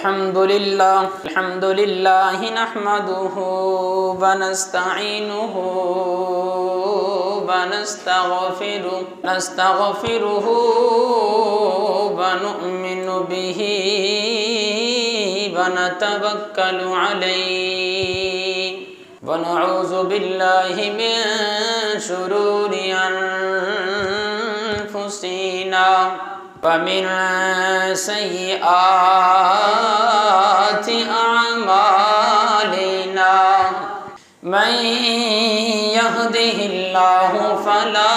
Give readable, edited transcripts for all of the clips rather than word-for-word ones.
الحمد لله نحمده ونستعينه ونستغفره ونؤمن به ونتوكل عليه ونعوذ بالله من شرور أنفسنا ومن سيئات أعمالنا من يهده الله فلا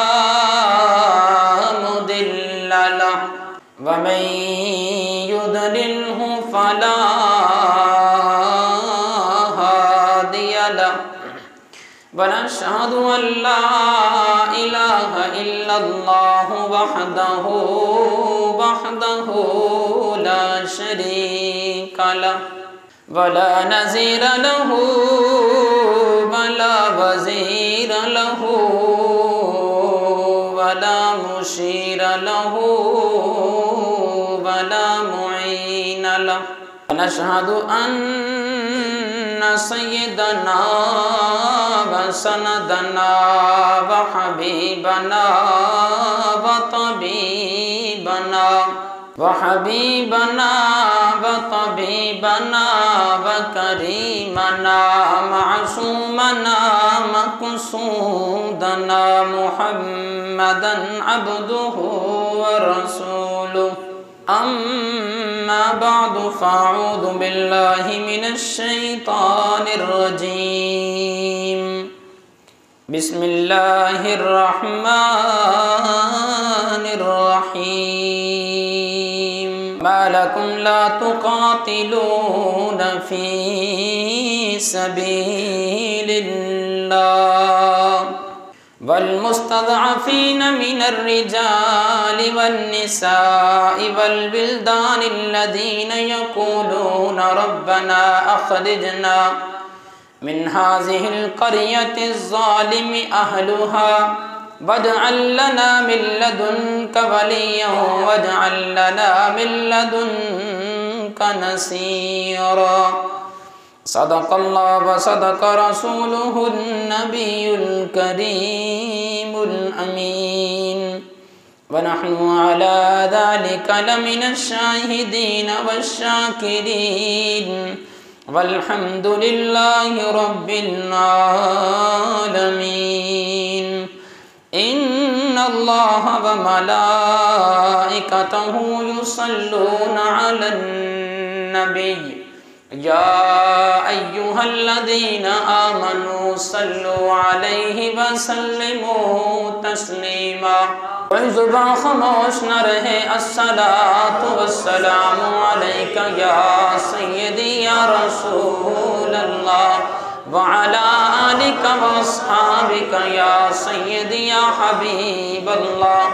مضل له ومن يضلله فلا هادي له ونشهد أن لا إله إلا الله وحده لا شريك له ولا نظير له ولا وزير له ولا مشير له ولا معين له ونشهد أن سيدنا وسندنا وحبيبنا وطبيبنا وكريمنا معصومنا مقصودنا محمدا عبده ورسوله أما بعد فأعوذ بالله من الشيطان الرجيم بسم الله الرحمن الرحيم ما لكم لا تقاتلون في سبيل الله والمستضعفين من الرجال والنساء والولدان الذين يقولون ربنا أخرجنا من هذه القرية الظالم أهلها واجعل لنا من لدنك وليا واجعل لنا من لدنك نصيرا صدق الله وصدق رسوله النبي الكريم الأمين ونحن على ذلك لمن الشاهدين والشاكرين والحمد لله رب العالمين إن الله وملائكته يصلون على النبي يا أيها الذين آمنوا صلوا عليه وسلموا تسليما زبان خاموش نہ رہے الصلاة والسلام عليك يا سيدي يا رسول الله وعلى آلك وأصحابك يا سيدي يا حبيب الله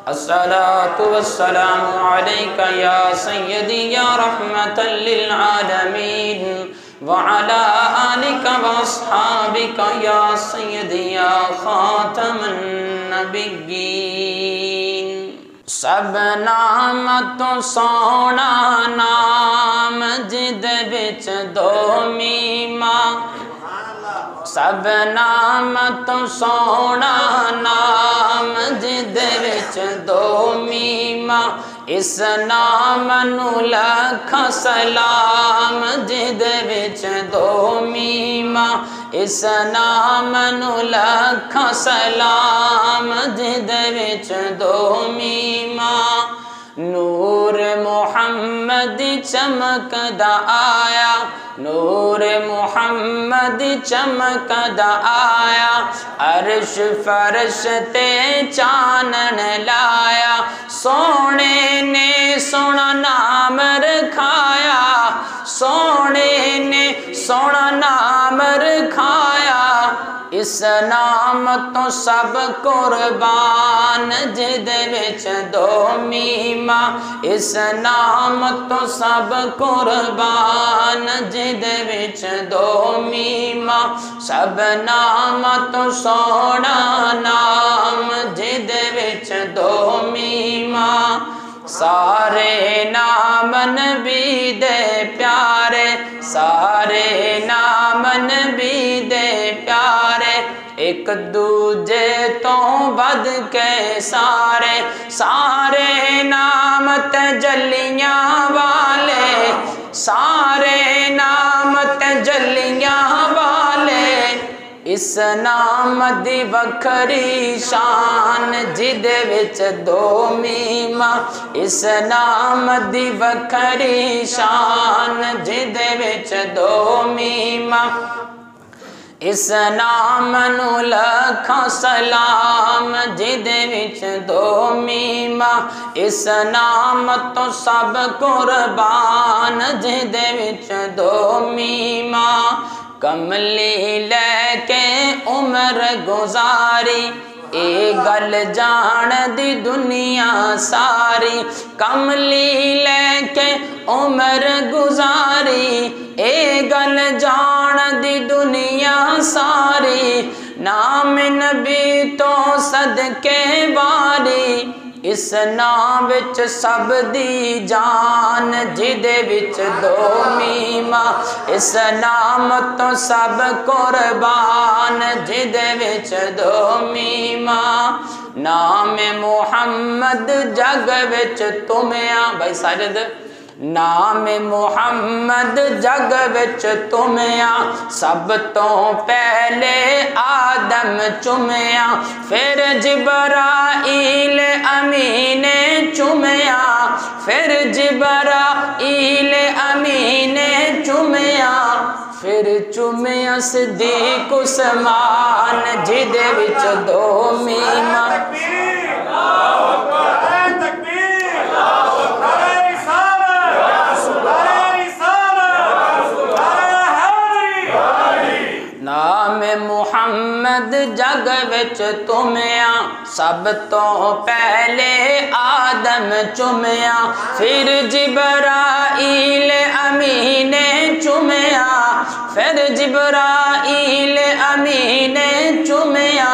الصلاة والسلام عليك يا سيدي يا رحمة للعالمين وعلى آلك وأصحابك يا سيدي يا خاتم النبيين سب نام تو سونا نام جد وچ دو میما سب نام تو سونا نام جد وچ دو میما اس نام نو لکھ سلام جد وچ دو میما اس نام نو لکھ سلام جد وچ دو میما نور محمد چمکدا آیا نور محمد چمکدا آیا عرش فرش تے چانن لایا سونے نے سونا نام رکھایا سونے نے سونا نام رکھایا اس نام تو سب قربان جد وچ دو میما اس نام تو سب قربان جد وچ دو میما سب نام تو سونا نام جد وچ دو میما سارے نام نبی دے پیارے، سارے نام نبی دے پیارے، ایک دوجے تو بد کے سارے، سارے نام تجلیاں والے، سارے نام تجلیاں والے، اس نام دی وکھری شان جدے وچ دو میما، اس نام دی وکھری شان جدے وچ دو میما، اس نام نو لکھاں سلام جدے وچ دو میما، اس نام تو سب قربان جدے وچ دو میما، کملی لے کے عمر گزاری اے گل جان دی دنیا ساری، کملی لے کے عمر گزاری اے گل جان دی دنیا ساری، نام نبی تو صدقے واری، اس نام وچ سب دی جان جدے وچ دو میما، اس نام تو سب قربان جدے وچ دو میما، نام محمد جگ وچ تمیا، بھائی ساجد، نام محمد جگ وچ تمیا، سب تو پہلے آدم چومیا، پھر جبرائیل امین چومیا، پھر جبرائیل امین چومیا، پھر چومیا صدیق عثمان جدے وچ دو میما، نام محمد جگ وچ تمیا، سب تو پہلے آدم چومیا، پھر جبرائیل امین چومیا، پھر جبرائیل امین چومیا،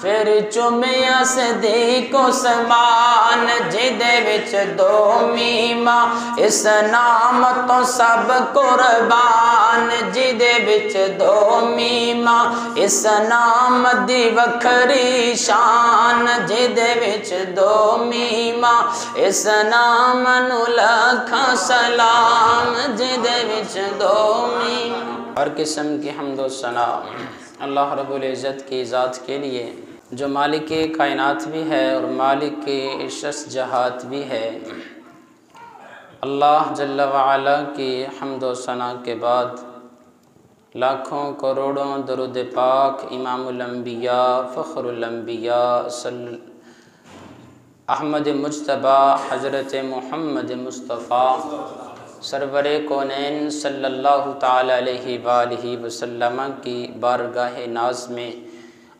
پھر چومیا صدیق عثمان جدے وچ دو میما، اس نام تو سب قربان جدے وچ دو میما، اس نام دی وکھری شان جدے وچ دو میما، اس نام نو لکھاں سلام جدے وچ دو میما۔ ہر قسم کی حمد و ثنا اللہ رب العزت کی ذات کے لیے جو مالک کائنات بھی ہے اور مالک شش جہات بھی ہے۔ اللہ جل وعلا کی حمد و ثنا کے بعد لاکھوں کروڑوں درود پاک امام الانبیاء فخر الانبیاء احمد مجتبی حضرت محمد مصطفیٰ سرور کونین صلی اللہ تعالی علیہ وآلہ وسلم کی بارگاہ ناز میں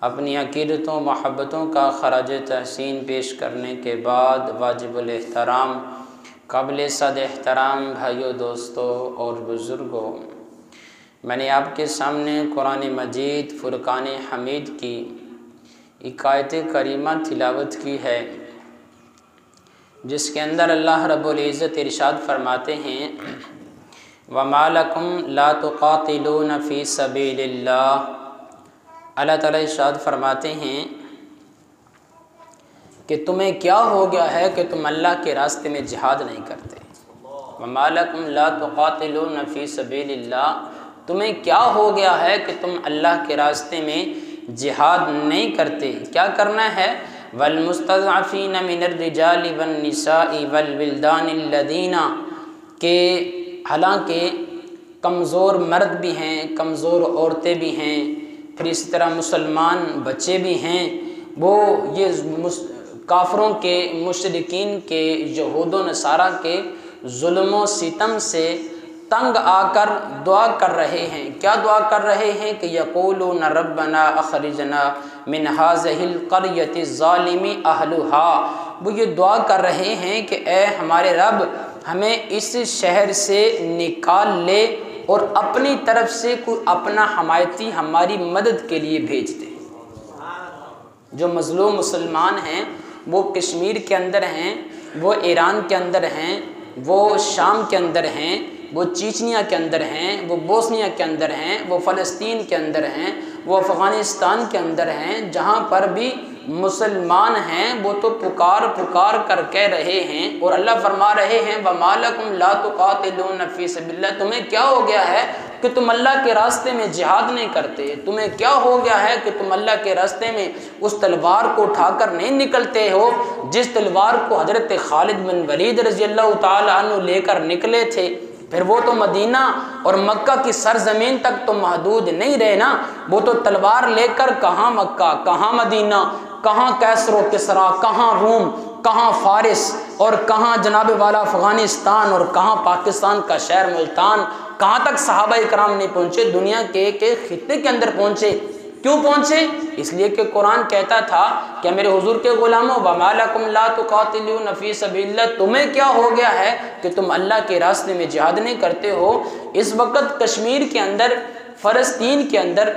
اپنی عقیدتوں محبتوں کا خراج تحسین پیش کرنے کے بعد واجب الاحترام قابل صد احترام بھائیوں دوستوں اور بزرگوں، میں نے آپ کے سامنے قرآن مجید فرقان حمید کی ایک آیت کریمہ تلاوت کی ہے، جس کے اندر اللہ رب العزت ارشاد فرماتے ہیں وَمَا لَكُمْ لَا تُقَاتِلُونَ فِي سَبِيلِ اللَّهِ، اللہ تعالیٰ ارشاد فرماتے ہیں کہ تمہیں کیا ہو گیا ہے کہ تم اللہ کے راستے میں جہاد نہیں کرتے۔ وَمَا لَكُمْ لَا تُقَاتِلُونَ فِي سَبِيلِ اللَّهِ، تمہیں کیا ہو گیا ہے کہ تم اللہ کے راستے میں جہاد نہیں کرتے۔ کیا کرنا ہے؟ وَالْمُسْتَضْعَفِينَ مِنَ الرِّجَالِ وَالنِّسَاءِ وَالْوِلْدَانِ الَّذِينَ، کہ حالانکہ کمزور مرد بھی ہیں، کمزور عورتیں بھی ہیں، پھر اس طرح مسلمان بچے بھی ہیں، وہ یہ کافروں کے مشرکین کے یہود و نصارہ کے ظلم و ستم سے تنگ آ کر دعا کر رہے ہیں۔ کیا دعا کر رہے ہیں کہ یقولون ربنا اخرجنا من هذه القرية الظالم اهلها، وہ یہ دعا کر رہے ہیں کہ اے ہمارے رب ہمیں اس شہر سے نکال لے اور اپنی طرف سے کوئی اپنا حمایتی ہماری مدد کے لیے بھیج دے۔ جو مظلوم مسلمان ہیں وہ کشمیر کے اندر ہیں، وہ ایران کے اندر ہیں، وہ شام کے اندر ہیں، وہ چیچنیا کے اندر ہیں، وہ بوسنیا کے اندر ہیں، وہ فلسطین کے اندر ہیں، وہ افغانستان کے اندر ہیں، جہاں پر بھی مسلمان ہیں وہ تو پکار پکار کر کہہ رہے ہیں، اور اللہ فرما رہے ہیں وَمَا لَكُمْ لَا تُقَاتِلُونَ فِي سَبِيلِ اللَّهِ، تمہیں کیا ہو گیا ہے کہ تم اللہ کے راستے میں جہاد نہیں کرتے؟ تمہیں کیا ہو گیا ہے کہ تم اللہ کے راستے میں اس تلوار کو اٹھا کر نہیں نکلتے ہو جس تلوار کو حضرت خالد بن ولید رضی اللہ تعالی عنہ لے کر نکلے تھے؟ پھر وہ تو مدینہ اور مکہ کی سرزمین تک تو محدود نہیں رہے نا، وہ تو تلوار لے کر کہاں مکہ، کہاں مدینہ، کہاں کیسر و کسریٰ، کہاں روم، کہاں فارس، اور کہاں جناب والا افغانستان، اور کہاں پاکستان کا شہر ملتان، کہاں تک صحابہ کرام نہیں پہنچے، دنیا کے ایک خطے کے اندر پہنچے۔ کیوں پہنچے؟ اس لیے کہ قرآن کہتا تھا کہ میرے حضور کے غلاموں وَمَا لَكُمْ لَا تُقَاتِلُونَ فِي سَبِيلِ اللَّهِ، تمہیں کیا ہو گیا ہے کہ تم اللہ کے راستے میں جہاد نہیں کرتے ہو؟ اس وقت کشمیر کے اندر، فلسطین کے اندر،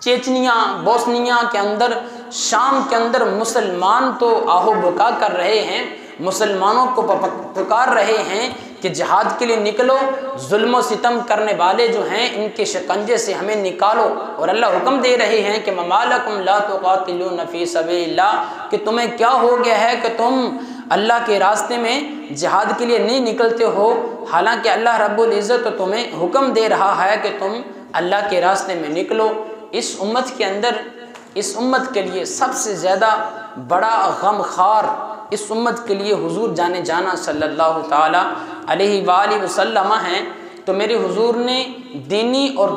چیچنیا، بوسنیا کے اندر، شام کے اندر مسلمان تو آہو بکا کر رہے ہیں، مسلمانوں کو پکار رہے ہیں کہ جہاد کے لیے نکلو، ظلم و ستم کرنے والے جو ہیں ان کے شکنجے سے ہمیں نکالو، اور اللہ حکم دے رہے ہیں کہ وَمَا لَكُمْ لَا تُقَاتِلُونَ فِي سَبِيلِ اللَّهِ، کہ تمہیں کیا ہو گیا ہے کہ تم اللہ کے راستے میں جہاد کے لیے نہیں نکلتے ہو، حالانکہ اللہ رب العزت تو تمہیں حکم دے رہا ہے کہ تم اللہ کے راستے میں نکلو۔ اس امت کے اندر، اس امت کے لیے سب سے زیادہ بڑا غم خار اس امت کے لیے حضور جانے جانا صلی اللہ تعالی علیہ وآلہ وسلم ہیں۔ تو میرے حضور نے دینی اور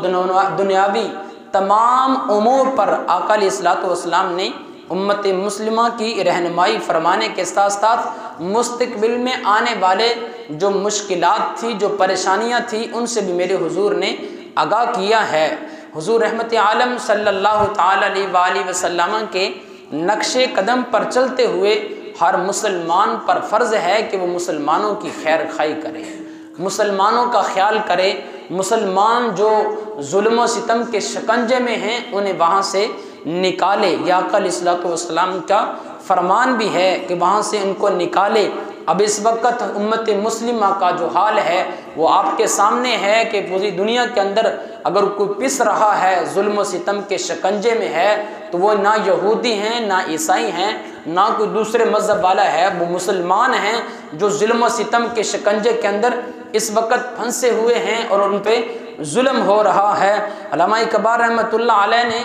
دنیاوی تمام امور پر آقا علیہ الصلوۃ والسلام نے امت مسلمہ کی رہنمائی فرمانے کے ساتھ ساتھ مستقبل میں آنے والے جو مشکلات تھی، جو پریشانیاں تھیں، ان سے بھی میرے حضور نے آگاہ کیا ہے۔ حضور رحمت عالم صلی اللہ تعالی علیہ وآلہ وسلم کے نقش قدم پر چلتے ہوئے ہر مسلمان پر فرض ہے کہ وہ مسلمانوں کی خیر خواہی کرے، مسلمانوں کا خیال کرے، مسلمان جو ظلم و ستم کے شکنجے میں ہیں انہیں وہاں سے نکالے۔ یا آقا علیہ الصلوۃ والسلام کا فرمان بھی ہے کہ وہاں سے ان کو نکالے۔ اب اس وقت امت مسلمہ کا جو حال ہے وہ آپ کے سامنے ہے کہ پوری دنیا کے اندر اگر کوئی پس رہا ہے، ظلم و ستم کے شکنجے میں ہے، تو وہ نہ یہودی ہیں، نہ عیسائی ہیں، نہ کوئی دوسرے مذہب والا ہے، وہ مسلمان ہیں جو ظلم و ستم کے شکنجے کے اندر اس وقت پھنسے ہوئے ہیں اور ان پہ ظلم ہو رہا ہے۔ علامہ اقبال رحمۃ اللہ علیہ نے،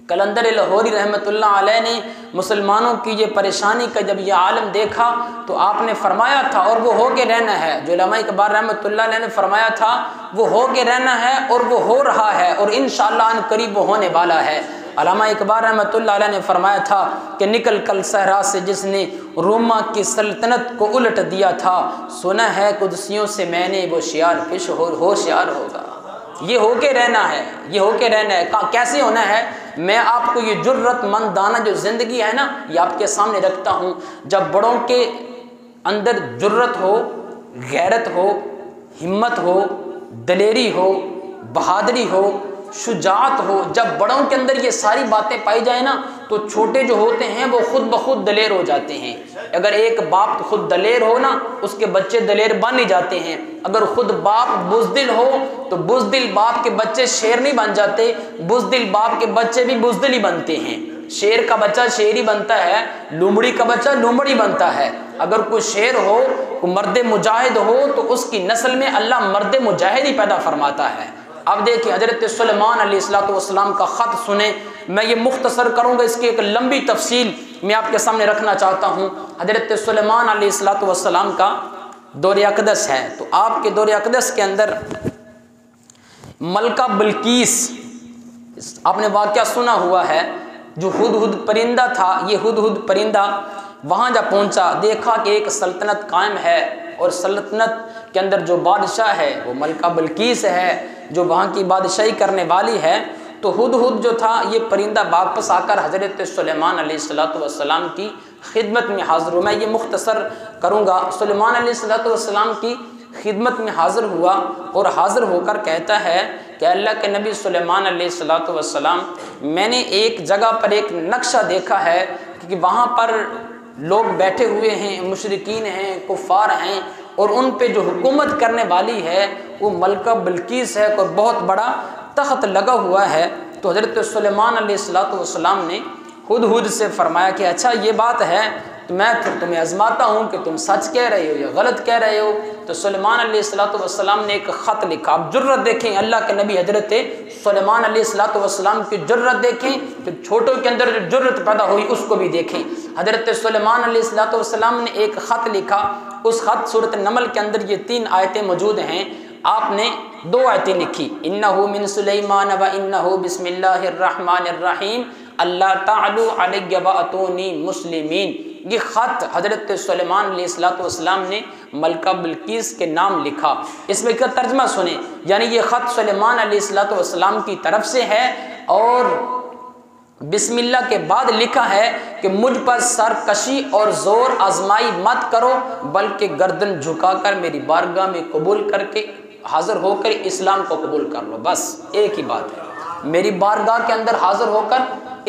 قلندر لاہوری رحمۃ اللہ علیہ نے مسلمانوں کی یہ پریشانی کا جب یہ عالم دیکھا تو آپ نے فرمایا تھا، اور وہ ہو کے رہنا ہے، جو علامہ اقبال رحمۃ اللہ علیہ نے فرمایا تھا وہ ہو کے رہنا ہے، اور وہ ہو رہا ہے، اور انشاءاللہ ان قریب وہ ہونے والا ہے۔ علامہ اقبال رحمۃ اللہ علیہ نے فرمایا تھا کہ نکل کل صحرا سے جس نے روما کی سلطنت کو الٹ دیا تھا، سنا ہے قدسیوں سے میں نے وہ شعار پیش ہوشیار ہوگا۔ یہ ہو کے رہنا ہے، یہ ہو کے رہنا ہے۔ کیسے ہونا ہے؟ میں آپ کو یہ جرت مندانہ جو زندگی ہے نا یہ آپ کے سامنے رکھتا ہوں۔ جب بڑوں کے اندر جرت ہو، غیرت ہو، ہمت ہو، دلیری ہو، بہادری ہو، شجاعت ہو، جب بڑوں کے اندر یہ ساری باتیں پائی جائیں نا تو چھوٹے جو ہوتے ہیں وہ خود بخود دلیر ہو جاتے ہیں۔ اگر ایک باپ خود دلیر ہو نا اس کے بچے دلیر بن ہی جاتے ہیں، اگر خود باپ بزدل ہو تو بزدل باپ کے بچے شیر نہیں بن جاتے، بزدل باپ کے بچے بھی بزدل ہی بنتے ہیں۔ شیر کا بچہ شیر ہی بنتا ہے، لومڑی کا بچہ لومڑی بنتا ہے۔ اگر کوئی شیر ہو، کوئی مرد مجاہد ہو تو اس کی نسل میں اللہ مرد مجاہد ہی پیدا فرماتا ہے۔ اب دیکھیں حضرت سلیمان علیہ السلام کا خط سنیں، میں یہ مختصر کروں گا، اس کی ایک لمبی تفصیل میں آپ کے سامنے رکھنا چاہتا ہوں۔ حضرت سلیمان علیہ السلام کا دور اقدس ہے، تو آپ کے دور اقدس کے اندر ملکہ بلقیس، آپ نے واقعہ سنا ہوا ہے، جو ہدہد پرندہ تھا، یہ ہدہد پرندہ وہاں جب پہنچا دیکھا کہ ایک سلطنت قائم ہے، اور سلطنت کے اندر جو بادشاہ ہے وہ ملکہ بلقیس ہے جو وہاں کی بادشاہی کرنے والی ہے۔ تو ہدہد جو تھا یہ پرندہ واپس آ کر حضرت سلیمان علیہ السلام کی خدمت میں حاضر ہوا۔ میں یہ مختصر کروں گا۔ سلیمان علیہ السلام کی خدمت میں حاضر ہوا اور حاضر ہو کر کہتا ہے کہ اللہ کے نبی سلیمان علیہ السلام، میں نے ایک جگہ پر ایک نقشہ دیکھا ہے کہ وہاں پر لوگ بیٹھے ہوئے ہیں، مشرکین ہیں، کفار ہیں، اور ان پہ جو حکومت کرنے والی ہے وہ ملکہ بلقیس ہے، کوئی بہت بڑا تخت لگا ہوا ہے۔ تو حضرت سلیمان علیہ السلام نے ہدہد سے فرمایا کہ اچھا یہ بات ہے، تو میں پھر تمہیں آزماتا ہوں کہ تم سچ کہہ رہے ہو یا غلط کہہ رہے ہو۔ تو سلیمان علیہ السلام نے ایک خط لکھا۔ اب جرت دیکھیں اللہ کے نبی حضرت سلیمان علیہ السلام کی جرت دیکھیں، پھر چھوٹوں کے اندر جو جرت پیدا ہوئی اس کو بھی دیکھیں۔ حضرت سلیمان علیہ السلام نے ایک خط لکھا، اس خط سورۃ النمل کے اندر یہ 3 آیتیں موجود ہیں۔ آپ نے 2 آیتیں لکھی، انہ من سلیمان و انہ بسم اللہ الرحمن الرحیم اللہ تعلو علی واتونی مسلمین۔ یہ خط حضرت سلیمان علیہ السلام نے ملکہ بلقیس کے نام لکھا۔ اس میں کا ترجمہ سنیں، یعنی یہ خط سلیمان علیہ السلام کی طرف سے ہے، اور بسم اللہ کے بعد لکھا ہے کہ مجھ پر سرکشی اور زور آزمائی مت کرو، بلکہ گردن جھکا کر میری بارگاہ میں قبول کر کے حاضر ہو کر اسلام کو قبول کر لو۔ بس ایک ہی بات ہے، میری بارگاہ کے اندر حاضر ہو کر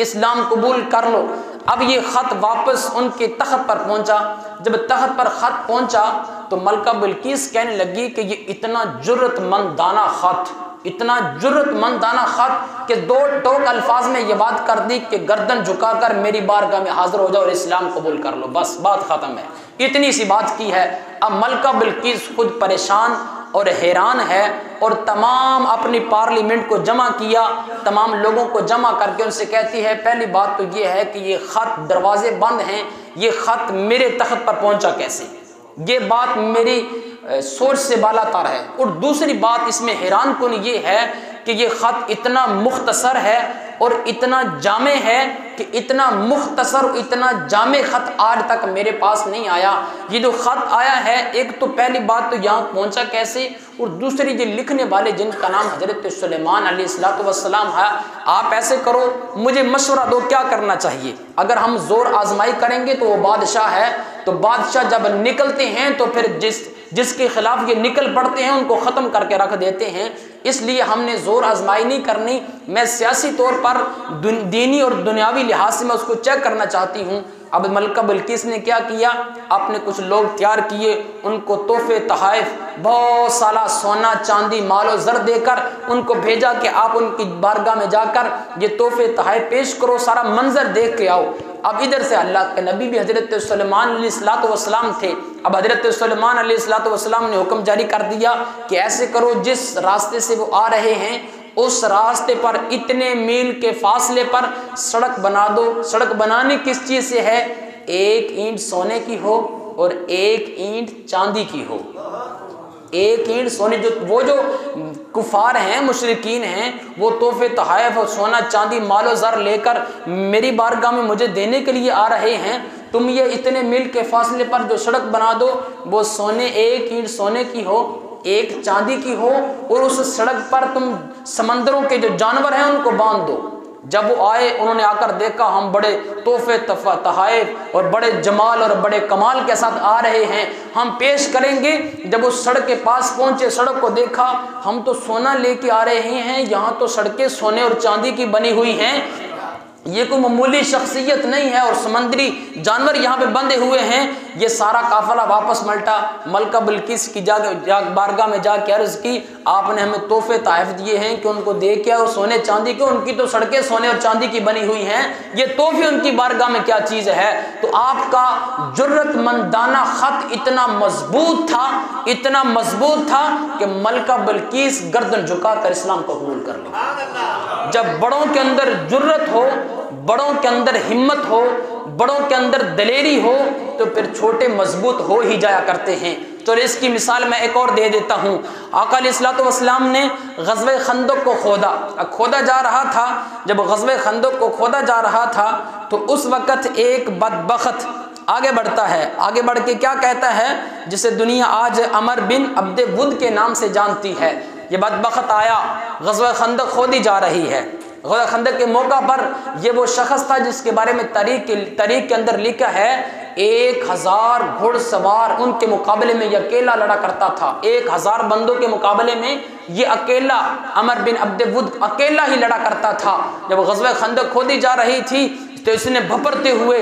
اسلام قبول کر لو۔ اب یہ خط واپس ان کے تخت پر پہنچا۔ جب تخت پر خط پہنچا تو ملکہ بلقیس کہنے لگی کہ یہ اتنا جرت مندانہ خط، اتنا جرت مندانہ خط کہ 2 ٹوک الفاظ میں یہ بات کر دی کہ گردن جھکا کر میری بارگاہ میں حاضر ہو جاؤ اور اسلام قبول کر لو، بس بات ختم ہے۔ اتنی سی بات کی ہے۔ اب ملکہ بلقیس خود پریشان اور حیران ہے، اور تمام اپنی پارلیمنٹ کو جمع کیا، تمام لوگوں کو جمع کر کے ان سے کہتی ہے پہلی بات تو یہ ہے کہ یہ خط، دروازے بند ہیں، یہ خط میرے تخت پر پہنچا کیسے؟ یہ بات میری سوچ سے بالا تر ہے۔ اور دوسری بات اس میں حیران کن یہ ہے کہ یہ خط اتنا مختصر ہے اور اتنا جامع ہے کہ اتنا مختصر، اتنا جامع خط آج تک میرے پاس نہیں آیا۔ یہ جو خط آیا ہے، ایک تو پہلی بات تو یہاں پہنچا کیسے، اور دوسری یہ لکھنے والے جن کا نام حضرت سلیمان علیہ السلام ہے، آپ ایسے کرو، مجھے مشورہ دو کیا کرنا چاہیے۔ اگر ہم زور آزمائی کریں گے تو وہ بادشاہ ہے، تو بادشاہ جب نکلتے ہیں تو پھر جس کے خلاف یہ نکل پڑتے ہیں ان کو ختم کر کے رکھ دیتے ہیں، اس لیے ہم نے زور آزمائی نہیں کرنی۔ میں سیاسی طور پر دینی اور دنیاوی لحاظ سے میں اس کو چیک کرنا چاہتی ہوں۔ اب ملکہ بلقیس نے کیا کیا، اپنے کچھ لوگ تیار کیے، ان کو تحفے تحائف بہت سالہ سونا چاندی مال و زر دے کر ان کو بھیجا کہ آپ ان کی بارگاہ میں جا کر یہ تحفے تحائف پیش کرو، سارا منظر دیکھ کے آؤ۔ اب ادھر سے اللہ کے نبی بھی حضرت سلیمان علیہ السلام تھے۔ اب حضرت سلیمان علیہ السلام نے حکم جاری کر دیا کہ ایسے کرو، جس راستے سے وہ آ رہے ہیں اس راستے پر اتنے میل کے فاصلے پر سڑک بنا دو۔ سڑک بنانے کس چیز سے ہے؟ 1 اینٹ سونے کی ہو اور 1 اینٹ چاندی کی ہو۔ 1 اینٹ سونے، وہ جو کفار ہیں، مشرکین ہیں، وہ تحفے تحائف اور سونا چاندی مال و زر لے کر میری بارگاہ میں مجھے دینے کے لیے آ رہے ہیں، تم یہ اتنے میل کے فاصلے پر جو سڑک بنا دو، وہ 1 اینٹ سونے کی ہو، 1 چاندی کی ہو، اور اس سڑک پر تم سمندروں کے جو جانور ہیں ان کو باندھ دو۔ جب وہ آئے، انہوں نے آ کر دیکھا ہم بڑے تحفے تحائف اور بڑے جمال اور بڑے کمال کے ساتھ آ رہے ہیں، ہم پیش کریں گے۔ جب اس سڑک کے پاس پہنچے، سڑک کو دیکھا، ہم تو سونا لے کے آ رہے ہیں، یہاں تو سڑکیں سونے اور چاندی کی بنی ہوئی ہیں، یہ کوئی معمولی شخصیت نہیں ہے، اور سمندری جانور یہاں پہ بندھے ہوئے ہیں۔ یہ سارا قافلہ واپس ملٹا، ملکہ بلقیس کی بارگاہ میں جا کے عرض کی، آپ نے ہمیں تحفے تحائف دیے ہیں کہ ان کو دے کے اور سونے چاندی کے، ان کی تو سڑکیں سونے اور چاندی کی بنی ہوئی ہیں، یہ تحفے ان کی بارگاہ میں کیا چیز ہے؟ تو آپ کا جرت مندانہ خط اتنا مضبوط تھا، اتنا مضبوط تھا کہ ملکہ بلقیس گردن جھکا کر اسلام کو قبول کر لی۔ جب بڑوں کے اندر جرت ہو، بڑوں کے اندر ہمت ہو، بڑوں کے اندر دلیری ہو، تو پھر چھوٹے مضبوط ہو ہی جایا کرتے ہیں۔ تو اس کی مثال میں ایک اور دے دیتا ہوں۔ آقا علیہ السلام نے غزوہ خندق کو کھودا جا رہا تھا۔ جب غزوہ خندق کو کھودا جا رہا تھا تو اس وقت ایک بدبخت آگے بڑھتا ہے، آگے بڑھ کے کیا کہتا ہے، جسے دنیا آج عمر بن عبد ود کے نام سے جانتی ہے۔ یہ بدبخت آیا، غزوہ خندق کھودی جا رہی ہے۔ غزوہ خندق کے موقع پر یہ وہ شخص تھا جس کے بارے میں تاریخ کے اندر لکھا ہے 1000 گھڑ سوار ان کے مقابلے میں یہ اکیلا لڑا کرتا تھا۔ 1000 بندوں کے مقابلے میں یہ اکیلا، عمر بن عبد ود اکیلا ہی لڑا کرتا تھا۔ جب غزوہ خندق کھودی جا رہی تھی تو اس نے بھپرتے ہوئے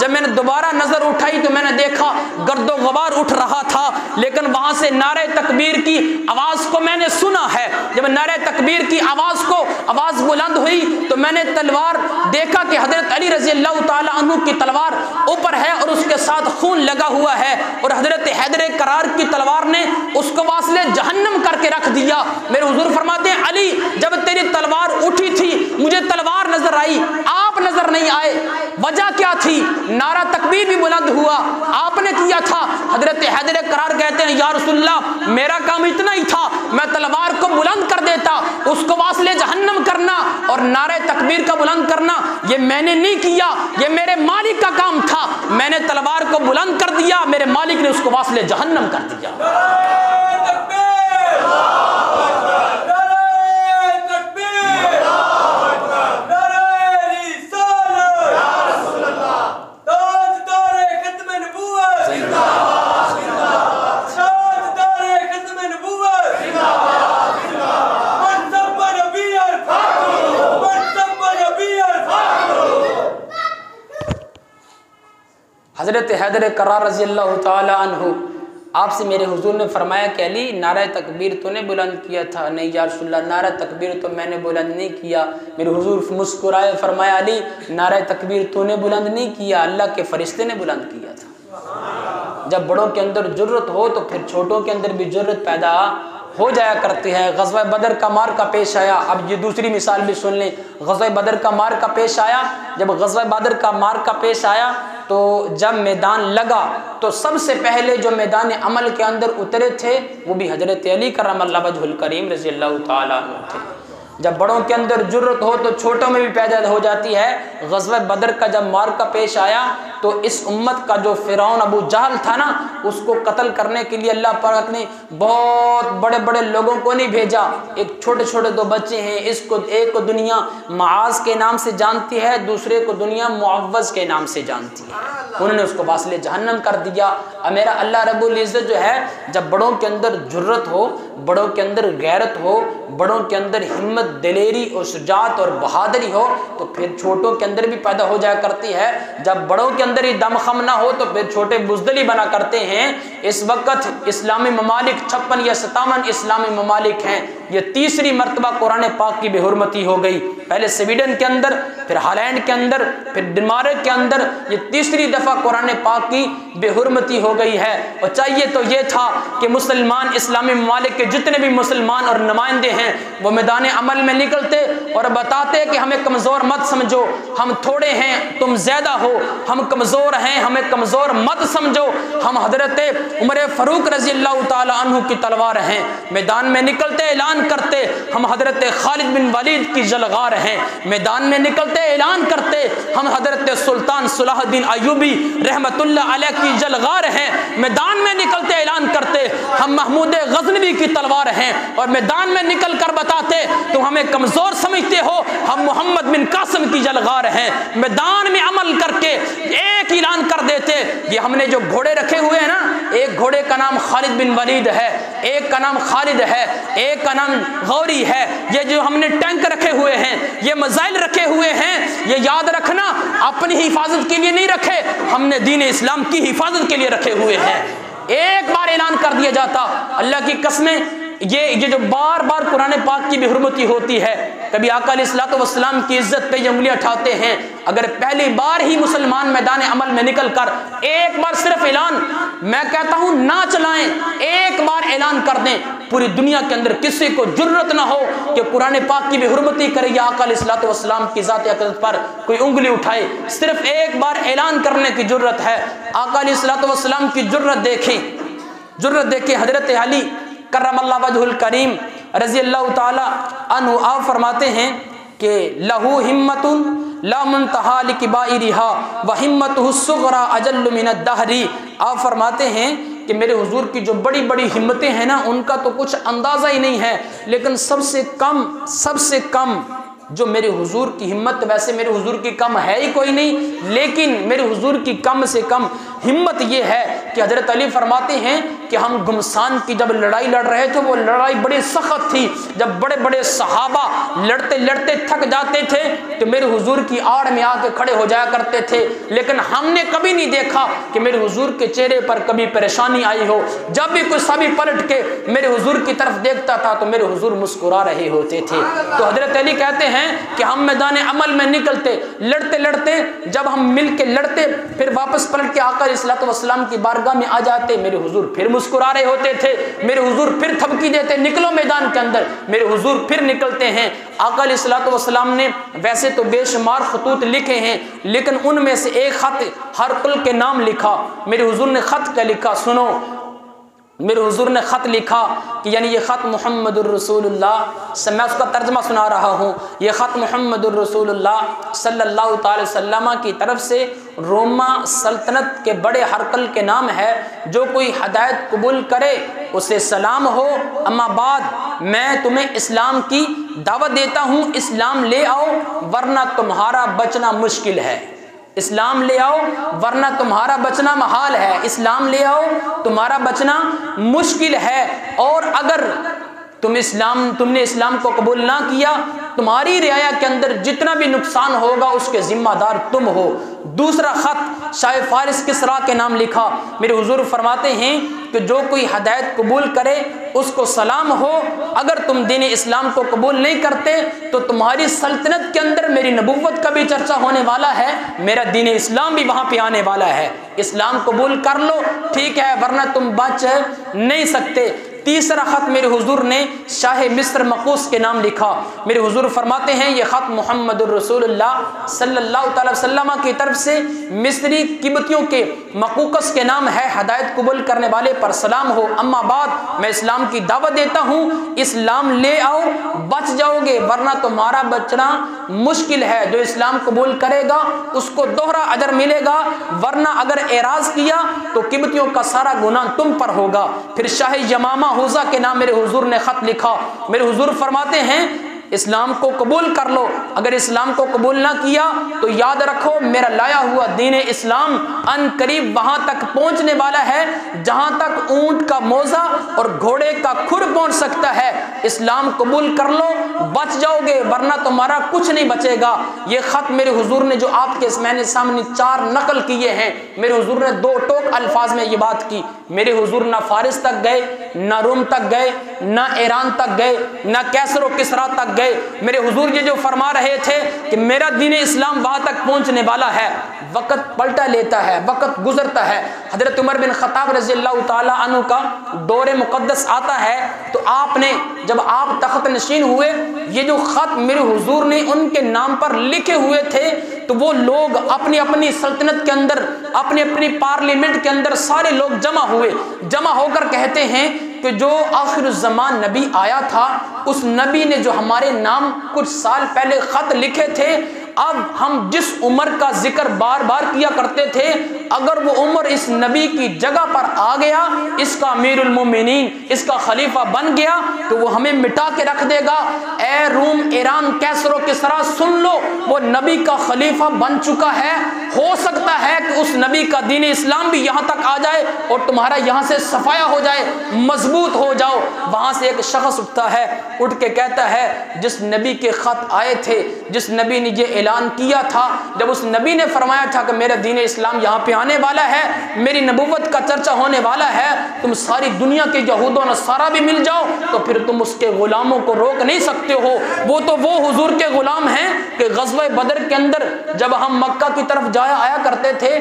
جب میں نے دوبارہ نظر اٹھائی تو میں نے دیکھا گرد و غبار اٹھ رہا تھا، لیکن وہاں سے نعرہ تکبیر کی آواز کو میں نے سنا ہے۔ جب نعرہ تکبیر کی آواز بلند ہوئی تو میں نے تلوار دیکھا کہ حضرت علی رضی اللہ تعالی عنہ کی تلوار اوپر ہے اور اس کے ساتھ خون لگا ہوا ہے، اور حضرت حیدر کرار کی تلوار نے اس کو واصل جہنم کر کے رکھ دیا۔ میرے حضور فرماتے ہیں علی جب تیری تلوار اٹھی تھی مجھے تلوار نظر آئی، آپ نظر نہیں آئے، وجہ کیا تھی؟ نعرہ تکبیر بھی بلند ہوا، آپ نے کیا تھا۔ حضرت حیدر کرار کہتے ہیں یا رسول اللہ میرا کام اتنا ہی تھا، میں تلوار کو بلند کر دیتا، اس کو واصل جہنم کرنا اور نعرہ تکبیر کا بلند کرنا یہ میں نے نہیں کیا، یہ میرے مالک کا کام تھا، میں نے تلوار کو بلند کر دیا، میرے مالک نے اس کو واصل جہنم کر دیا۔ حضرت حیدر کرار رضی اللہ تعالی عنہ آپ سے میرے حضور نے فرمایا کہ علی نعرہ تکبیر تو نے بلند کیا تھا؟ نہیں یا رسول اللہ نعرہ تکبیر تو میں نے بلند نہیں کیا۔ میرے حضور مسکرائے فرمایا علی نعرہ تکبیر تو نے بلند نہیں کیا، اللہ کے فرشتے نے بلند کیا تھا۔ جب بڑوں کے اندر جرت ہو تو پھر چھوٹوں کے اندر بھی جرت پیدا ہو جایا کرتی ہے۔ غزوہ بدر کا مارکا پیش آیا، اب یہ دوسری مثال بھی سن لیں، غزوہ بدر کا مارکا پیش آیا۔ جب غزوہ بدر کا مارکا پیش آیا تو جب میدان لگا تو سب سے پہلے جو میدان عمل کے اندر اترے تھے وہ بھی حضرت علی کرم اللہ وجہ الکریم رضی اللہ تعالیٰ عنہ تھے۔ جب بڑوں کے اندر جرت ہو تو چھوٹوں میں بھی پیدا ہو جاتی ہے۔ غزوہ بدر کا جب مارکا پیش آیا تو اس امت کا جو فرعون ابو جہل تھا نا اس کو قتل کرنے کے لیے اللہ پاک نے بہت بڑے بڑے لوگوں کو نہیں بھیجا، ایک چھوٹے چھوٹے دو بچے ہیں، ایک کو دنیا معاذ کے نام سے جانتی ہے، دوسرے کو دنیا معوذ کے نام سے جانتی ہے، انہوں نے اس کو واصل جہنم کر دیا۔ اب میرا اللہ رب العزت جو ہے جب بڑوں کے اندر جرت ہو، بڑوں کے اندر غیرت ہو، بڑوں کے اندر ہمت دلیری اور شجاعت اور بہادری ہو تو پھر چھوٹوں کے اندر بھی پیدا ہو جایا کرتی ہے۔ جب بڑوں کے اندر ہی دم خم نہ ہو تو پھر چھوٹے بزدلی بنا کرتے ہیں۔ اس وقت اسلامی ممالک 56 یا 57 اسلامی ممالک ہیں، یہ تیسری مرتبہ قرآن پاک کی بے حرمتی ہو گئی، پہلے سویڈن کے اندر، پھر ہالینڈ کے اندر، پھر ڈنمارک کے اندر، یہ تیسری دفعہ قرآن پاک کی بے حرمتی ہو گئی ہے۔ اور چاہیے تو یہ تھا کہ مسلمان اسلامی ممالک کے جتنے بھی مسلمان اور نمائندے ہیں وہ میدان عمل میں نکلتے اور بتاتے کہ ہمیں کمزور مت سمجھو، ہم تھوڑے ہیں تم زیادہ ہو، ہم کمزور ہیں ہمیں کمزور مت سمجھو، ہم حضرت عمر فاروق رضی اللہ تعالی عنہ کی تلوار ہیں۔ میدان میں نکلتے اعلان کرتے ہم حضرت خالد بن ولید کی جلغار ہیں، میدان میں نکلتے اعلان کرتے ہم حضرت سلطان صلاح الدین ایوبی رحمت اللہ علیہ کی جلغار ہیں، میدان میں نکلتے اعلان کرتے ہم محمود غزنوی کی تلوار ہیں، اور میدان میں نکل کر بتاتے تم ہمیں کمزور سمجھتے ہو ہم محمد بن قاسم کی جلغار ہیں۔ میدان میں عمل کر کے ایک اعلان کر دیتے یہ ہم نے جو گھوڑے رکھے ہوئے ہیں نا، ایک گھوڑے کا نام خالد بن ولید ہے، ایک کا نام خالد ہے، ایک کا نام غوری ہے، یہ جو ہم نے ٹینک رکھے ہوئے ہیں، یہ میزائل رکھے ہوئے ہیں، یہ یاد رکھنا اپنی حفاظت کے لیے نہیں رکھے، ہم نے دین اسلام کی حفاظت کے لیے رکھے ہوئے ہیں۔ ایک بار اعلان کر دیا جاتا، اللہ کی قسمیں یہ جو بار بار قرآن پاک کی بے حرمتی ہوتی ہے، کبھی آقا علیہ الصلوۃ والسلام کی عزت پہ یہ انگلیاں اٹھاتے ہیں، اگر پہلی بار ہی مسلمان میدان عمل میں نکل کر ایک بار صرف اعلان، میں کہتا ہوں نہ چلائیں، ایک بار اعلان کر دیں، پوری دنیا کے اندر کسی کو جرت نہ ہو کہ قرآن پاک کی بے حرمتی کرے یا آقا علیہ الصلوۃ والسلام کی ذات اقدس پر کوئی انگلی اٹھائے، صرف ایک بار اعلان کرنے کی جرت ہے۔ آقا علیہ الصلوۃ والسلام کی جرت دیکھیں، حضرت علی کرم اللہ وجہ الکریم رضی اللہ تعالی عنہ آپ فرماتے ہیں کہ لہو ہمت لا منتہا لکبائرہا وہمتہ الصغری اجل من الدہر۔ آپ فرماتے ہیں کہ میرے حضور کی جو بڑی بڑی ہمتیں ہیں نا ان کا تو کچھ اندازہ ہی نہیں ہے، لیکن سب سے کم جو میرے حضور کی ہمت، ویسے میرے حضور کی کم ہے ہی کوئی نہیں، لیکن میرے حضور کی کم سے کم ہمت یہ ہے کہ حضرت علی فرماتے ہیں کہ ہم گمسان کی جب لڑائی لڑ رہے تھے وہ لڑائی بڑی سخت تھی، جب بڑے بڑے صحابہ لڑتے لڑتے تھک جاتے تھے تو میرے حضور کی آڑ میں آ کے کھڑے ہو جایا کرتے تھے، لیکن ہم نے کبھی نہیں دیکھا کہ میرے حضور کے چہرے پر کبھی پریشانی آئی ہو۔ جب بھی کوئی صحابی پلٹ کے میرے حضور کی طرف دیکھتا تھا تو میرے حضور مسکرا رہے ہوتے تھے۔ تو حضرت علی کہتے ہیں کہ ہم میدان عمل میں نکلتے، لڑتے لڑتے جب ہم مل کے لڑتے پھر واپس پلٹ کے آقا علیہ الصلوۃ والسلام کی بارگاہ میں آ جاتے، میرے حضور پھر مسکرا رہے ہوتے تھے، میرے حضور پھر تھپکی دیتے نکلو میدان کے اندر، میرے حضور پھر نکلتے ہیں۔ آقا علیہ الصلوۃ والسلام نے ویسے تو بے شمار خطوط لکھے ہیں لیکن ان میں سے ایک خط ہرقل کے نام لکھا، میرے حضور نے خط کیا لکھا سنو، میرے حضور نے خط لکھا کہ یعنی یہ خط محمد الرسول اللہ سے، میں اس کا ترجمہ سنا رہا ہوں، یہ خط محمد الرسول اللہ صلی اللہ تعالی وسلم کی طرف سے روما سلطنت کے بڑے ہرقل کے نام ہے، جو کوئی ہدایت قبول کرے اسے سلام ہو، اما بعد میں تمہیں اسلام کی دعوت دیتا ہوں، اسلام لے آؤ ورنہ تمہارا بچنا مشکل ہے، اسلام لے آؤ ورنہ تمہارا بچنا محال ہے، اسلام لے آؤ تمہارا بچنا مشکل ہے، اور اگر تم نے اسلام کو قبول نہ کیا تمہاری رعایا کے اندر جتنا بھی نقصان ہوگا اس کے ذمہ دار تم ہو۔ دوسرا خط شاہ فارس کسریٰ کے نام لکھا، میرے حضور فرماتے ہیں کہ جو کوئی ہدایت قبول کرے اس کو سلام ہو، اگر تم دین اسلام کو قبول نہیں کرتے تو تمہاری سلطنت کے اندر میری نبوت کا بھی چرچا ہونے والا ہے، میرا دین اسلام بھی وہاں پہ آنے والا ہے، اسلام قبول کر لو ٹھیک ہے ورنہ تم بچ نہیں سکتے۔ تیسرا خط میرے حضور نے شاہ مصر مقوس کے نام لکھا، میرے حضور فرماتے ہیں یہ خط محمد الرسول اللہ صلی اللہ تعالی وسلم کی طرف سے مصری قبطیوں کے مقوقس کے نام ہے، ہدایت قبول کرنے والے پر سلام ہو، اما بعد میں اسلام کی دعوت دیتا ہوں، اسلام لے آؤ بچ جاؤ گے ورنہ تمہارا بچنا مشکل ہے، جو اسلام قبول کرے گا اس کو دوہرا اجر ملے گا ورنہ اگر اعراض کیا تو قبطیوں کا سارا گناہ تم پر ہوگا۔ پھر شاہ یمامہ حوزہ کے نام میرے حضور نے خط لکھا، میرے حضور فرماتے ہیں اسلام کو قبول کر لو، اگر اسلام کو قبول نہ کیا تو یاد رکھو میرا لایا ہوا دین اسلام ان قریب وہاں تک پہنچنے والا ہے جہاں تک اونٹ کا موزہ اور گھوڑے کا کھر پہنچ سکتا ہے، اسلام قبول کر لو بچ جاؤ گے ورنہ تمہارا کچھ نہیں بچے گا۔ یہ خط میرے حضور نے جو آپ کے میں نے سامنے 4 نقل کیے ہیں، میرے حضور نے 2 ٹوک الفاظ میں یہ بات کی، میرے حضور نہ فارس تک گئے، نہ روم تک گئے، نہ ایران تک گئے، نہ کیسر و کسریٰ تک گئے، میرے حضور یہ جو فرما رہے تھے کہ میرا دین اسلام وہاں تک پہنچنے والا ہے، وقت پلٹا لیتا ہے، وقت گزرتا ہے، حضرت عمر بن خطاب رضی اللہ تعالی عنہ کا دور مقدس آتا ہے تو آپ نے جب آپ تخت نشین ہوئے یہ جو خط میرے حضور نے ان کے نام پر لکھے ہوئے تھے تو وہ لوگ اپنی اپنی سلطنت کے اندر اپنی اپنی پارلیمنٹ کے اندر سارے لوگ جمع ہو کر کہتے ہیں کہ جو آخر الزمان نبی آیا تھا اس نبی نے جو ہمارے نام کچھ سال پہلے خط لکھے تھے، اب ہم جس عمر کا ذکر بار بار کیا کرتے تھے اگر وہ عمر اس نبی کی جگہ پر آ گیا، اس کا امیر المومنین، اس کا خلیفہ بن گیا تو وہ ہمیں مٹا کے رکھ دے گا۔ اے روم، ایران، کیسر و کسریٰ سن لو، وہ نبی کا خلیفہ بن چکا ہے، ہو سکتا ہے کہ اس نبی کا دین اسلام بھی یہاں تک آ جائے اور تمہارا یہاں سے صفایا ہو جائے، مضبوط ہو جاؤ۔ وہاں سے ایک شخص اٹھتا ہے، اٹھ کے کہتا ہے جس نبی کے خط آئے تھے، جس نبی نے یہ اعلان کیا تھا، جب اس نبی نے فرمایا تھا کہ میرا دین اسلام یہاں پہ آنے والا ہے، میری نبوت کا چرچا ہونے والا ہے، تم ساری دنیا کے یہود و نصارہ بھی مل جاؤ تو پھر تم اس کے غلاموں کو روک نہیں سکتے ہو۔ وہ تو وہ حضور کے غلام ہیں کہ غزوہ بدر کے اندر جب ہم مکہ کی طرف آیا کرتے تھے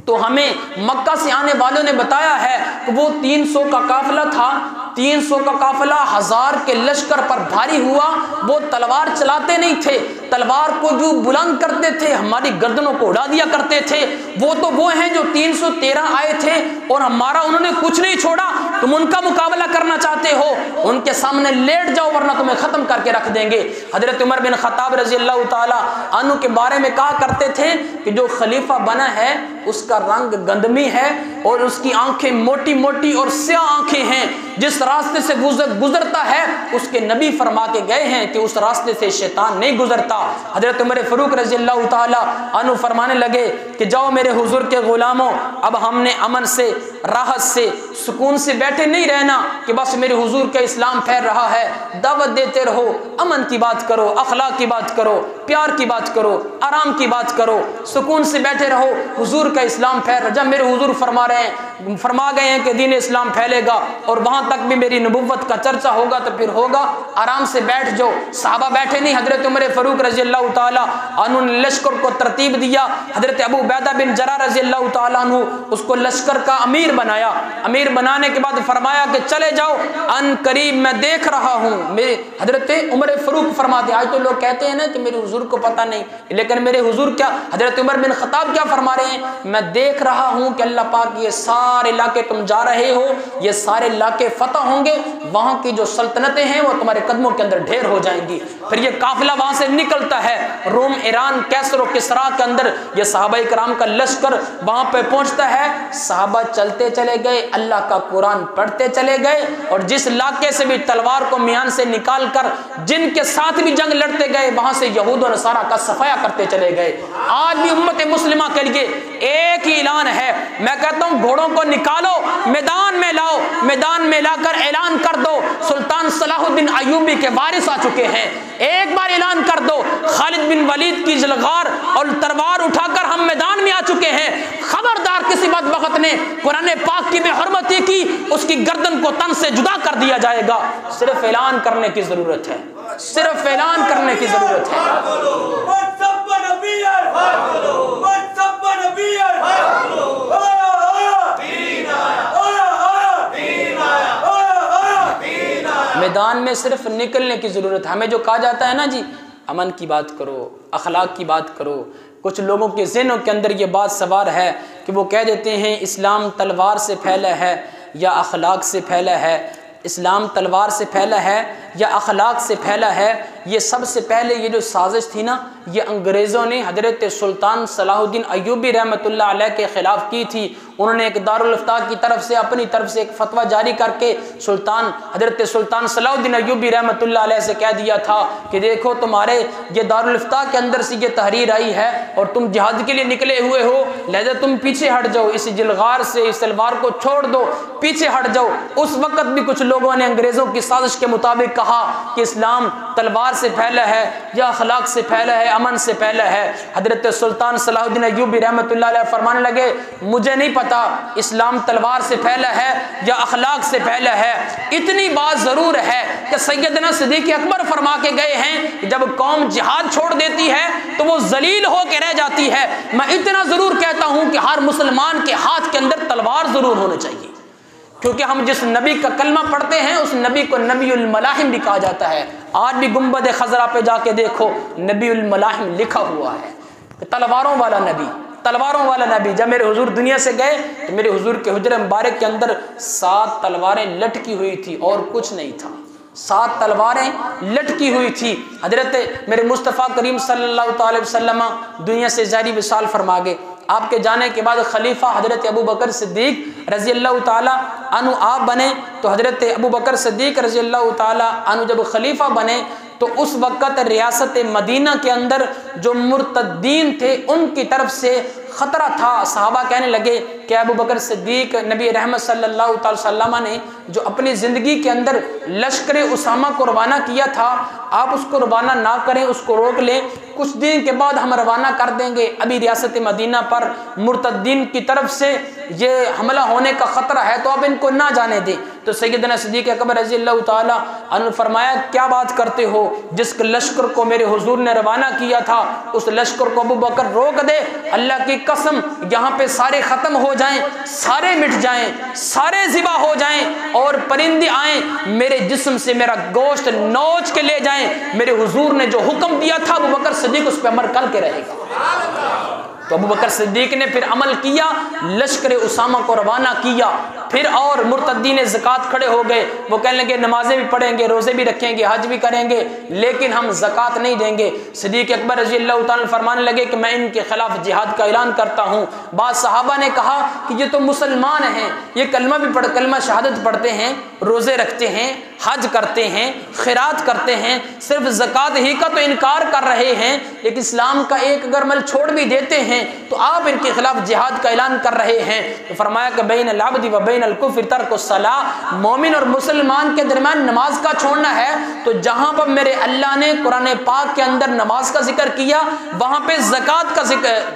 تو ہمیں مکہ سے آنے والوں نے بتایا ہے کہ وہ 300 کا قافلہ تھا، 300 کا قافلہ 1000 کے لشکر پر بھاری ہوا، وہ تلوار چلاتے نہیں تھے، تلوار کو جو بلند کرتے تھے ہماری گردنوں کو اڑا دیا کرتے تھے۔ وہ تو وہ ہیں جو 313 آئے تھے اور ہمارا انہوں نے کچھ نہیں چھوڑا، تم ان کا مقابلہ کرنا چاہتے ہو ان کے سامنے لیٹ جاؤ ورنہ تمہیں ختم کر کے رکھ دیں گے۔ حضرت عمر بن خطاب رضی اللہ تعالی عنہ کے بارے میں کہا کرتے تھے کہ جو خلیفہ بنا ہے اس کا رنگ گندمی ہے اور اس کی آنکھیں موٹی موٹی اور سیاہ آنکھیں ہیں، جس راستے سے گزرتا ہے اس کے نبی فرما کے گئے ہیں کہ اس راستے سے شیطان نہیں گزرتا۔ حضرت عمر فاروق رضی اللہ تعالی عنہ فرمانے لگے کہ جاؤ میرے حضور کے غلاموں، اب ہم نے امن سے، راحت سے، سکون سے بیٹھے نہیں رہنا کہ بس میرے حضور کا اسلام پھیل رہا ہے، دعوت دیتے رہو، امن کی بات کرو، اخلاق کی بات کرو، پیار کی بات کرو، آرام کی بات کرو، سکون سے بیٹھے رہو، حضور کا اسلام پھیل رہا۔ جب میرے حضور فرما گئے ہیں کہ دین اسلام پھیلے گا اور وہاں تک بھی میری نبوت کا چرچا ہوگا تو پھر ہوگا، آرام سے بیٹھ جاؤ۔ صحابہ بیٹھے نہیں، حضرت عمر فاروق رضی اللہ تعالی عنہ نے لشکر کو ترتیب دیا، حضرت ابو عبیدہ بن جراح رضی اللہ تعالی عنہ اس کو لشکر کا امیر بنایا۔ امیر بنانے کے بعد فرمایا کہ چلے جاؤ، ان قریب میں دیکھ رہا ہوں۔ میرے حضرت عمر فاروق فرماتے، آج تو لوگ کہتے ہیں نا کہ میرے حضور کو پتہ نہیں، لیکن میرے حضور کیا، حضرت عمر بن خطاب کیا فرما رہے ہیں، میں دیکھ رہا ہوں کہ اللہ پاک یہ سارے علاقے تم جا رہے ہو، یہ سارے علاقے فتح ہوں گے، وہاں کی جو سلطنتیں ہیں وہ تمہارے قدموں کے اندر ڈھیر ہو جائیں گی۔ پھر یہ قافلہ وہاں سے نکلتا ہے، روم، ایران، کیسر و کسرا کے اندر یہ صحابہ کرام کا لشکر وہاں پہ پہنچتا ہے۔ صحابہ چلتے چلے گئے، اللہ کا قرآن پڑھتے چلے گئے، اور جس علاقے سے بھی تلوار کو میان سے نکال کر جن کے ساتھ بھی جنگ لڑتے گئے، وہاں سے یہود و نصارہ کا صفایا کرتے چلے گئے۔ آج بھی امت مسلمہ کے لیے ایک ہی اعلان ہے، میں کہتا ہوں گھوڑوں کو نکالو، میدان میں لاؤ، میدان میں لا کر اعلان کر دو سلطان صلاح الدین ایوبی کے وارث آ چکے ہیں۔ ایک بار اعلان کر دو خالد بن ولید کی جلغار اور تلوار اٹھا کر ہم میدان میں آ چکے ہیں، خبردار کسی بدبخت نے قرآن پاک کی بے حرمتی کی، اس کی گردن کو تن سے جدا کر دیا جائے گا۔ صرف اعلان کرنے کی ضرورت ہے، صرف اعلان کرنے کی ضرورت ہے۔ میدان میں صرف نکلنے کی ضرورت ہے۔ ہمیں جو کہا جاتا ہے نا جی امن کی بات کرو، اخلاق کی بات کرو، کچھ لوگوں کے ذہنوں کے اندر یہ بات سوار ہے کہ وہ کہہ دیتے ہیں اسلام تلوار سے پھیلا ہے یا اخلاق سے پھیلا ہے، اسلام تلوار سے پھیلا ہے یا اخلاق سے پھیلا ہے۔ یہ سب سے پہلے یہ جو سازش تھی نا، یہ انگریزوں نے حضرت سلطان صلاح الدین ایوبی رحمۃ اللہ علیہ کے خلاف کی تھی۔ انہوں نے ایک دارالافتاء کی طرف سے اپنی طرف سے ایک فتویٰ جاری کر کے حضرت سلطان صلاح الدین ایوبی رحمۃ اللہ علیہ سے کہہ دیا تھا کہ دیکھو تمہارے یہ دارالافتاء کے اندر سے یہ تحریر آئی ہے اور تم جہاد کے لیے نکلے ہوئے ہو، لہذا تم پیچھے ہٹ جاؤ، اس جلغار سے اس تلوار کو چھوڑ دو، پیچھے ہٹ جاؤ۔ اس وقت بھی کچھ لوگوں نے انگریزوں کی سازش کے مطابق کہا کہ اسلام تلوار سے پھیلا ہے یا اخلاق سے پھیلا ہے، امن سے پھیلا ہے۔ حضرت سلطان صلاح الدین ایوبی رحمۃ اللہ علیہ فرمانے لگے مجھے نہیں پتا اسلام تلوار سے پھیلا ہے یا اخلاق سے پھیلا ہے، اتنی بات ضرور ہے کہ سیدنا صدیق اکبر فرما کے گئے ہیں کہ جب قوم جہاد چھوڑ دیتی ہے تو وہ ذلیل ہو کے رہ جاتی ہے۔ میں اتنا ضرور کہتا ہوں کہ ہر مسلمان کے ہاتھ کے اندر تلوار ضرور ہونا چاہیے، کیونکہ ہم جس نبی کا کلمہ پڑھتے ہیں اس نبی کو نبی الملاحم بھی کہا جاتا ہے۔ آج بھی گنبد خضرا پہ جا کے دیکھو نبی الملاحم لکھا ہوا ہے، تلواروں والا نبی، تلواروں والا نبی۔ جب میرے حضور دنیا سے گئے تو میرے حضور کے حجر مبارک کے اندر 7 تلواریں لٹکی ہوئی تھی اور کچھ نہیں تھا، 7 تلواریں لٹکی ہوئی تھی۔ حضرت میرے مصطفیٰ کریم صلی اللہ تعالی وسلم دنیا سے ظاہری وصال فرما گئے۔ آپ کے جانے کے بعد خلیفہ حضرت ابو بکر صدیق رضی اللہ تعالی عنہ آپ بنے، تو حضرت ابو بکر صدیق رضی اللہ تعالی عنہ جب خلیفہ بنے تو اس وقت ریاست مدینہ کے اندر جو مرتدین تھے ان کی طرف سے خطرہ تھا۔ صحابہ کہنے لگے کہ ابو بکر صدیق نبی رحمت صلی اللہ تعالی وسلم نے جو اپنی زندگی کے اندر لشکر اسامہ کو روانہ کیا تھا، آپ اس کو روانہ نہ کریں، اس کو روک لیں، کچھ دن کے بعد ہم روانہ کر دیں گے، ابھی ریاست مدینہ پر مرتدین کی طرف سے یہ حملہ ہونے کا خطرہ ہے تو آپ ان کو نہ جانے دیں۔ تو سیدنا صدیق اکبر رضی اللہ تعالی عنہ فرمایا کیا بات کرتے ہو، جس لشکر کو میرے حضور نے روانہ کیا تھا اس لشکر کو ابو بکر روک دے، اللہ کی قسم یہاں پہ سارے ختم ہو جائیں، سارے مٹ جائیں، سارے ذبح ہو جائیں اور پرندے آئیں میرے جسم سے میرا گوشت نوچ کے لے جائیں، میرے حضور نے جو حکم دیا تھا ابو بکر صدیق اس پہ عمل کر کے رہے گا۔ تو ابو بکر صدیق نے پھر عمل کیا، لشکر اسامہ کو روانہ کیا، پھر اور مرتدین زکوٰۃ کھڑے ہو گئے، وہ کہنے لگے نمازیں بھی پڑھیں گے، روزے بھی رکھیں گے، حج بھی کریں گے، لیکن ہم زکوٰۃ نہیں دیں گے۔ صدیق اکبر رضی اللہ تعالیٰ فرمانے لگے کہ میں ان کے خلاف جہاد کا اعلان کرتا ہوں۔ بعض صحابہ نے کہا کہ یہ تو مسلمان ہیں، یہ کلمہ شہادت پڑھتے ہیں، روزے رکھتے ہیں، حج کرتے ہیں، خیرات کرتے ہیں، صرف زکوٰۃ ہی کا تو انکار کر رہے ہیں، لیکن اسلام کا ایک اگر عمل چھوڑ بھی دیتے ہیں تو آپ ان کے خلاف جہاد کا اعلان کر رہے ہیں۔ تو فرمایا کہ بین العبد و بین الکفر ترک الصلاۃ، مومن اور مسلمان کے درمیان نماز کا چھوڑنا ہے، تو جہاں پر میرے اللہ نے قرآن پاک کے اندر نماز کا ذکر کیا وہاں پہ زکوٰۃ کا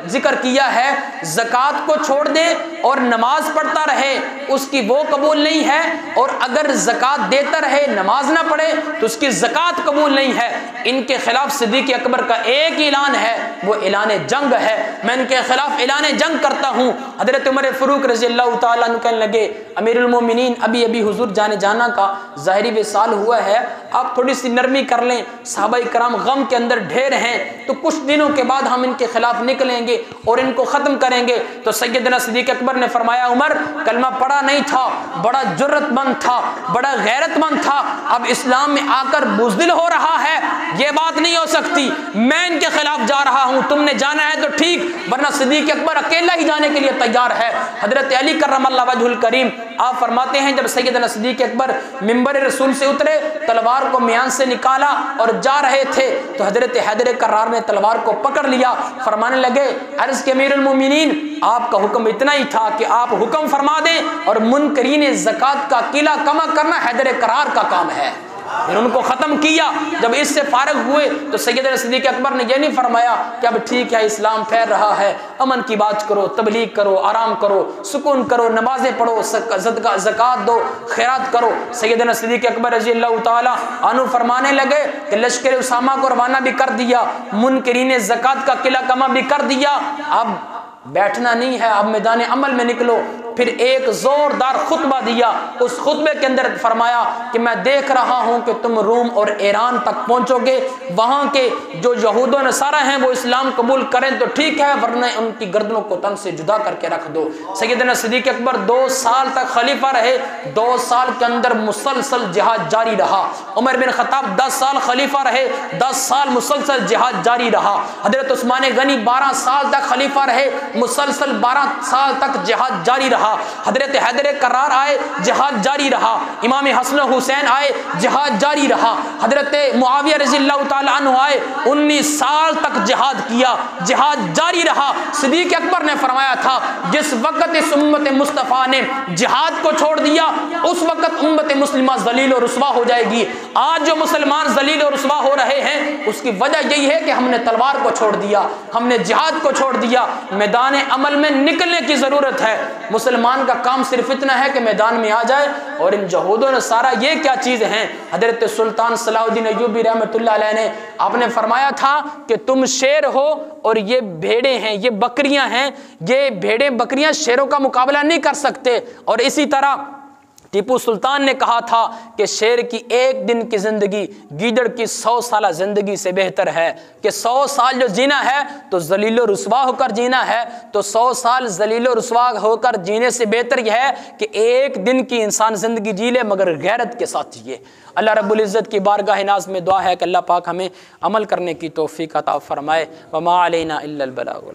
ذکر کیا ہے۔ زکوٰۃ کو چھوڑ دے اور نماز پڑھتا رہے اس کی وہ قبول نہیں ہے، اور اگر زکوٰۃ دیتا رہے نماز نہ پڑھے تو اس کی زکوٰۃ قبول نہیں ہے۔ ان کے خلاف صدیق اکبر کا ایک اعلان ہے، وہ اعلان جنگ ہے، میں ان کے خلاف اعلان جنگ کرتا ہوں۔ حضرت عمر فاروق رضی اللہ تعالیٰ عنہ کہنے لگے امیر المومنین ابھی حضور جانے جانا کا ظاہری وصال ہوا ہے، آپ تھوڑی سی نرمی کر لیں، صحابہ کرام غم کے اندر ڈھیر ہیں، تو کچھ دنوں کے بعد ہم ان کے خلاف نکلیں گے اور ان کو ختم کریں گے۔ تو سیدنا صدیق اکبر نے فرمایا عمر کلمہ پڑھا نہیں تھا، بڑا جرت مند تھا، بڑا غیرت مند تھا، اب اسلام میں آ کر بزدل ہو رہا ہے، یہ بات نہیں ہو سکتی، میں ان کے خلاف جا رہا ہوں، تم نے جانا ہے تو ٹھیک، ورنہ صدیق اکبر اکیلا ہی جانے کے لیے تیار ہے۔ حضرت علی کرم اللہ وجہ الکریم آپ فرماتے ہیں جب سیدنا صدیق اکبر منبر رسول سے اترے، تلوار کو میان سے نکالا اور جا رہے تھے تو حضرت حیدر کرار نے تلوار کو پکڑ لیا، فرمانے لگے عرض کہ امیر المومنین آپ کا حکم اتنا ہی تھا کہ آپ حکم فرما دیں اور منکرین زکوٰۃ کا قلعہ کما کرنا حیدر کرار کا کام ہے۔ پھر ان کو ختم کیا۔ جب اس سے فارغ ہوئے تو سیدنا صدیق اکبر نے یہ نہیں فرمایا کہ اب ٹھیک ہے اسلام پھیل رہا ہے، امن کی بات کرو، تبلیغ کرو، آرام کرو، سکون کرو، نمازیں پڑھو، زکوٰۃ دو، خیرات کرو۔ سیدنا صدیق اکبر رضی اللہ تعالیٰ عنہ فرمانے لگے کہ لشکر اسامہ کو روانہ بھی کر دیا، منکرین زکوٰۃ کا قلعہ کما بھی کر دیا، اب بیٹھنا نہیں ہے، اب میدان عمل میں نکلو۔ پھر ایک زوردار خطبہ دیا، اس خطبے کے اندر فرمایا کہ میں دیکھ رہا ہوں کہ تم روم اور ایران تک پہنچو گے، وہاں کے جو یہود و نصارہ ہیں وہ اسلام قبول کریں تو ٹھیک ہے، ورنہ ان کی گردنوں کو تن سے جدا کر کے رکھ دو۔ سیدنا صدیق اکبر 2 سال تک خلیفہ رہے، 2 سال کے اندر مسلسل جہاد جاری رہا۔ عمر بن خطاب 10 سال خلیفہ رہے، 10 سال مسلسل جہاد جاری رہا۔ حضرت عثمان غنی 12 سال تک خلیفہ رہے، مسلسل 12 سال تک جہاد جاری رہا۔ حضرت حیدر کرار آئے، جہاد جاری رہا۔ امام حسن حسین آئے، جہاد جاری رہا۔ حضرت معاویہ رضی اللہ تعالیٰ عنہ آئے، 19 سال تک جہاد کیا، جہاد جاری رہا۔ صدیق اکبر نے فرمایا تھا جس وقت اس امت مصطفیٰ نے جہاد کو چھوڑ دیا اس وقت امت مسلمہ ذلیل و رسوا ہو جائے گی۔ آج جو مسلمان ذلیل و رسوا ہو رہے ہیں اس کی وجہ یہی ہے کہ ہم نے تلوار کو چھوڑ دیا، ہم نے جہاد کو چھوڑ دیا۔ میدان عمل میں نکلنے کی ضرورت ہے۔ مسلمان کا کام صرف اتنا ہے کہ میدان میں آ جائے، اور ان یہود و نصارہ یہ کیا چیز ہیں؟ حضرت سلطان صلاح الدین ایوبی رحمۃ اللہ علیہ نے آپ نے فرمایا تھا کہ تم شیر ہو اور یہ بھیڑیں ہیں، یہ بکریاں ہیں، یہ بھیڑیں بکریاں شیروں کا مقابلہ نہیں کر سکتے۔ اور اسی طرح ٹیپو سلطان نے کہا تھا کہ شیر کی 1 دن کی زندگی گیدڑ کی 100 سالہ زندگی سے بہتر ہے، کہ 100 سال جو جینا ہے تو ذلیل و رسوا ہو کر جینا ہے، تو 100 سال ذلیل و رسوا ہو کر جینے سے بہتر یہ ہے کہ 1 دن کی انسان زندگی جی لے مگر غیرت کے ساتھ جیے۔ اللہ رب العزت کی بارگاہ ناز میں دعا ہے کہ اللہ پاک ہمیں عمل کرنے کی توفیق عطا فرمائے۔ وما علینا الا البلاغ۔